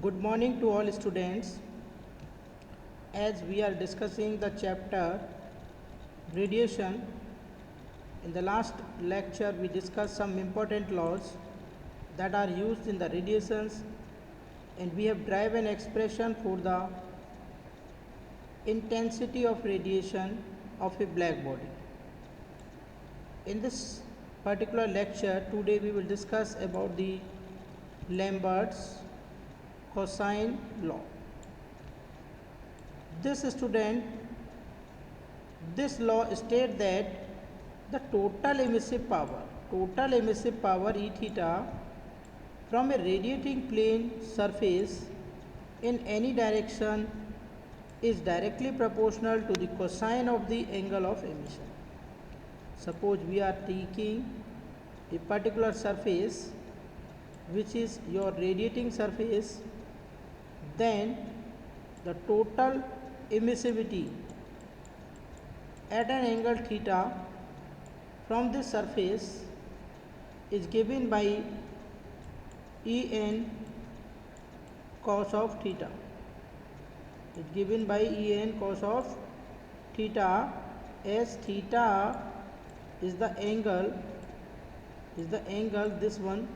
Good morning to all students. As we are discussing the chapter radiation, in the last lecture we discussed some important laws that are used in the radiations, and we have derived an expression for the intensity of radiation of a black body. In this particular lecture today we will discuss about the Lambert's cosine law. This law states that the total emissive power E theta from a radiating plane surface in any direction is directly proportional to the cosine of the angle of emission. Suppose we are taking a particular surface which is your radiating surface, then the total emissivity at an angle theta from this surface is given by En cos of theta. Is given by En cos of theta, as theta is the angle this one,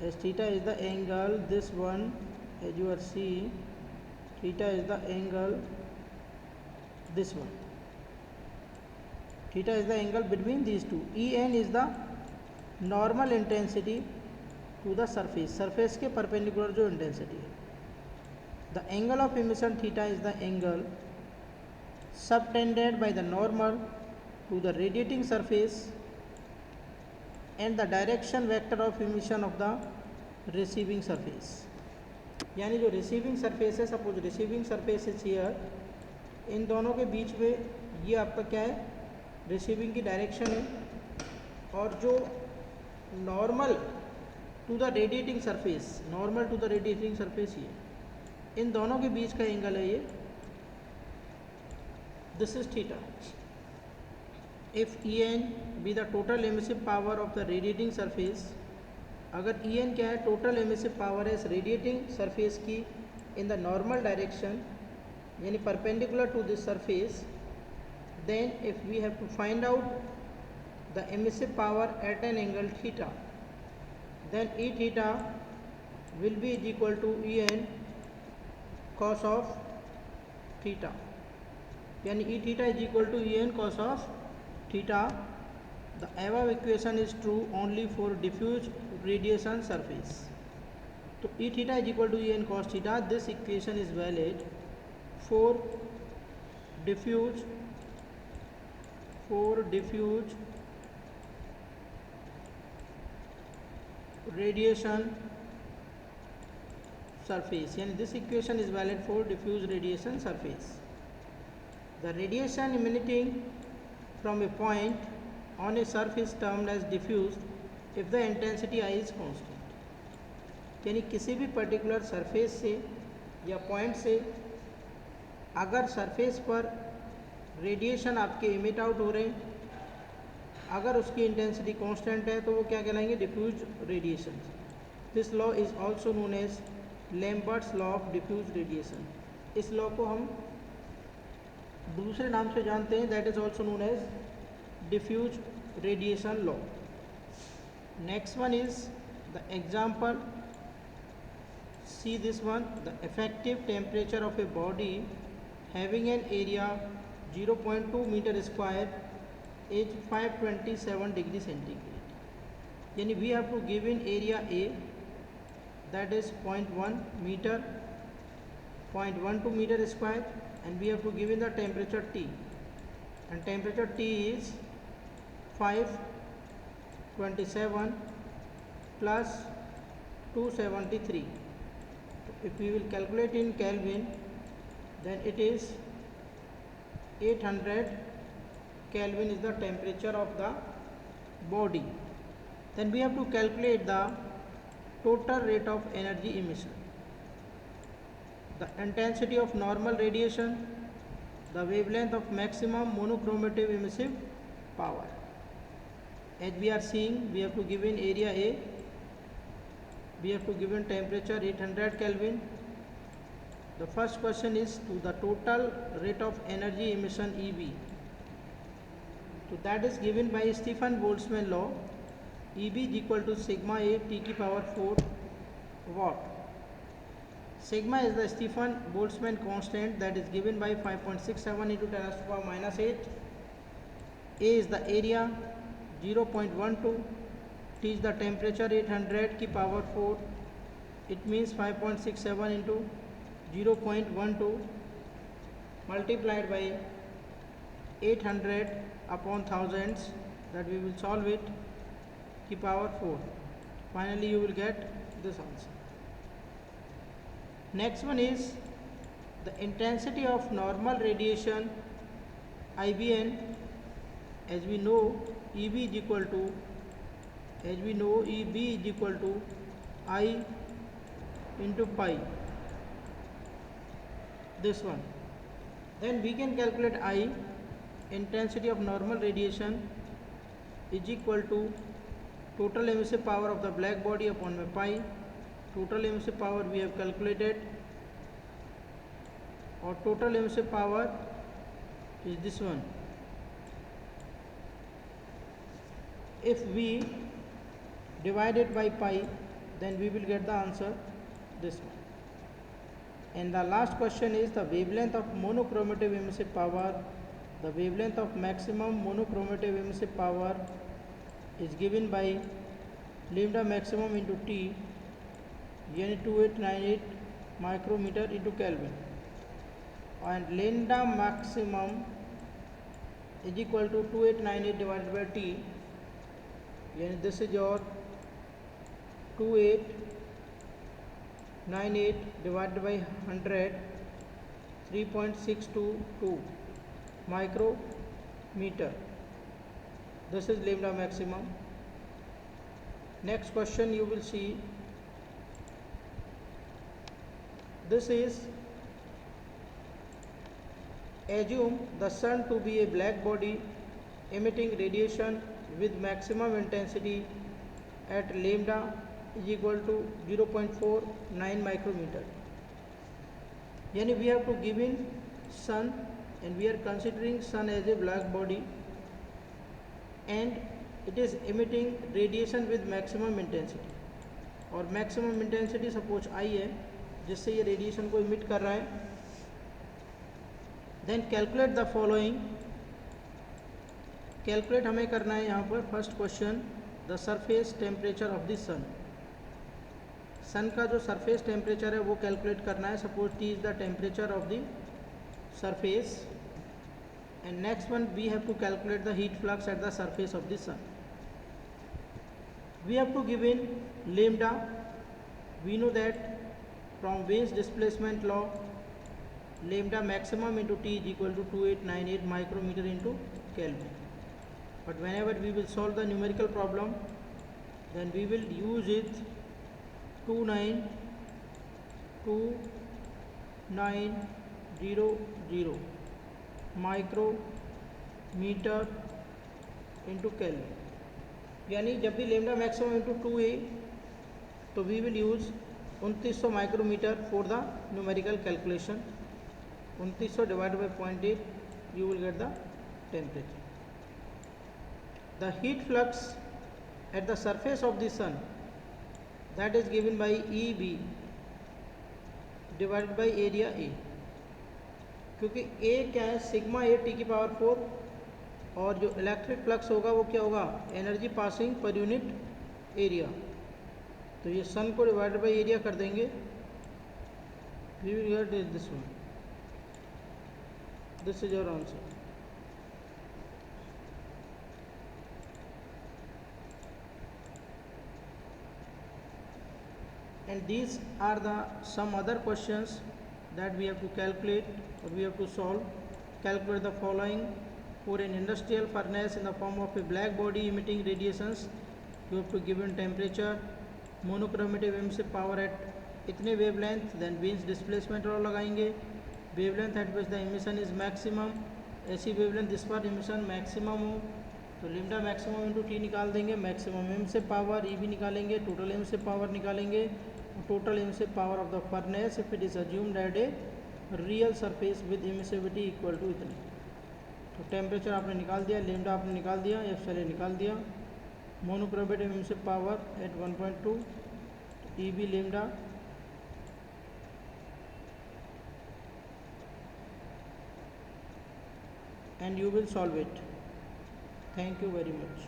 as theta is the angle this one, as you are seeing theta is the angle this one. Theta is the angle between these two. En is the normal intensity to the surface के perpendicular जो intensity है. The angle of emission theta is the angle subtended by the normal to the radiating surface and the direction vector of emission of the receiving surface. यानी जो receiving surface है, suppose receiving surface is here, इन दोनों के बीच में ये आपका क्या है, रिसीविंग की डायरेक्शन है, और जो normal to the radiating surface ये इन दोनों के बीच का एंगल है ये, this is theta. If En be the total emissive power of the radiating surface, अगर En क्या है, टोटल एमिसिव पावर है इस रेडिएटिंग सरफेस की इन द नॉर्मल डायरेक्शन यानी perpendicular to this surface, then if we have to find out the emissive power at an angle theta, then E theta will be equal to En cos of theta. यानी E theta is equal to En cos of theta. The above equation is true only for diffuse radiation surface. तो E theta is equal to En cos theta. This equation is valid for diffuse radiation surface. यानी this equation is valid for diffuse radiation surface. The radiation emanating from a point on a surface termed as diffuse if the intensity I is constant. यानी किसी भी particular surface से या point से अगर surface पर radiation आपके emit out हो रहे हैं, अगर उसकी इंटेंसिटी कांस्टेंट है तो वो क्या कहलाएंगे, diffuse radiation. This law is also known as Lambert's law of diffuse radiation. इस लॉ को हम दूसरे नाम से जानते हैं, that is also known as diffuse radiation law. Next one is the example, see this one, the effective temperature of a body having an area 0.2 metre square is 527 degree centigrade. यानी we have to give in area A, that is 0.1 meter, 0.12 meter square, and we have to give in the temperature T, and temperature T is 527 plus 273. If we will calculate in Kelvin, then it is 800 Kelvin is the temperature of the body. Then we have to calculate the total rate of energy emission, the intensity of normal radiation, the wavelength of maximum monochromative emissive power. As we are seeing, we have to give in area A we have to given temperature 800 Kelvin. The first question is to the total rate of energy emission EB. So that is given by Stefan Boltzmann law. EB is equal to sigma A T की power 4 watt. Sigma is the Stefan Boltzmann constant that is given by 5.67 into 10 to the power minus 8. A is the area 0.12. T is the temperature 800 की power 4. It means 5.67 into 0.12 multiplied by 800 upon thousands, that we will solve it की power 4. Finally you will get this answer. Next one is the intensity of normal radiation IBN. As we know EB is equal to I into pi, this one. Then we can calculate I, intensity of normal radiation, is equal to total emissive power of the black body upon pi. Total emissive power we have calculated, or total emissive power is this one. If we divide it by pi, then we will get the answer this one. And the last question is the wavelength of monochromative emissive power. The wavelength of maximum monochromative emissive power is given by lambda maximum into T, यानी 2898 micrometer into Kelvin, and lambda maximum is equal to 2898 divided by T, यानी this is your 2898 divided by 100, 3.622 micrometer. This is lambda maximum. Next question you will see, this is assume the sun to be a black body emitting radiation with maximum intensity at lambda is equal to 0.49 micrometer. Yani we have to give in sun, and we are considering sun as a black body, and it is emitting radiation with maximum intensity, और maximum intensity suppose I है जिससे ये radiation को emit कर रहा है. Then calculate the following. Calculate हमें करना है यहाँ पर. First question, the surface temperature of the sun. सन का जो सरफेस टेम्परेचर है वो कैलकुलेट करना है. Suppose T is the temperature of the surface. And next one, we have to calculate the heat flux at the surface of the sun. We have to give in lambda. We know that from Wien's displacement law, lambda maximum into T is equal to 2898 micrometer into Kelvin. But whenever we will solve the numerical problem, then we will use it 292,900 micrometer into Kelvin. यानी जब भी lambda maximum into 2a, तो we will use 2900 micrometre for the numerical calculation. 2900 divided by 0.8, you will get the temperature. The heat flux at the surface of the sun, that is given by EB divided by area A. क्योंकि A क्या है, sigma A T की power 4, और जो electric flux होगा वो क्या होगा, energy passing per unit area. तो ये सन को डिवाइडेड बाई एरिया कर देंगे. We will get this one. This is your answer. And these are the some other questions that we have to calculate, or we have to solve. Calculate the following. For an industrial furnace in the form of a black body emitting radiations, you have to give in temperature, monochromative emissive power at इतने wavelength, then Wien's displacement law लगाएंगे. wavelength at which the emission is maximum, ऐसी wavelength जिस पर emission maximum हो, तो लिम्डा maximum into T निकाल देंगे, maximum M से पावर ई भी निकालेंगे, टोटल एम से पावर निकालेंगे, टोटल एम से power of the furnace if it is assumed at a real surface with emissivity equal to इतनी। तो टेम्परेचर आपने निकाल दिया, लिम्डा आपने निकाल दिया, एफ चले निकाल दिया, मोनोक्रोमेटिक एम से power at 1.2, E B lambda and you will solve it. Thank you very much.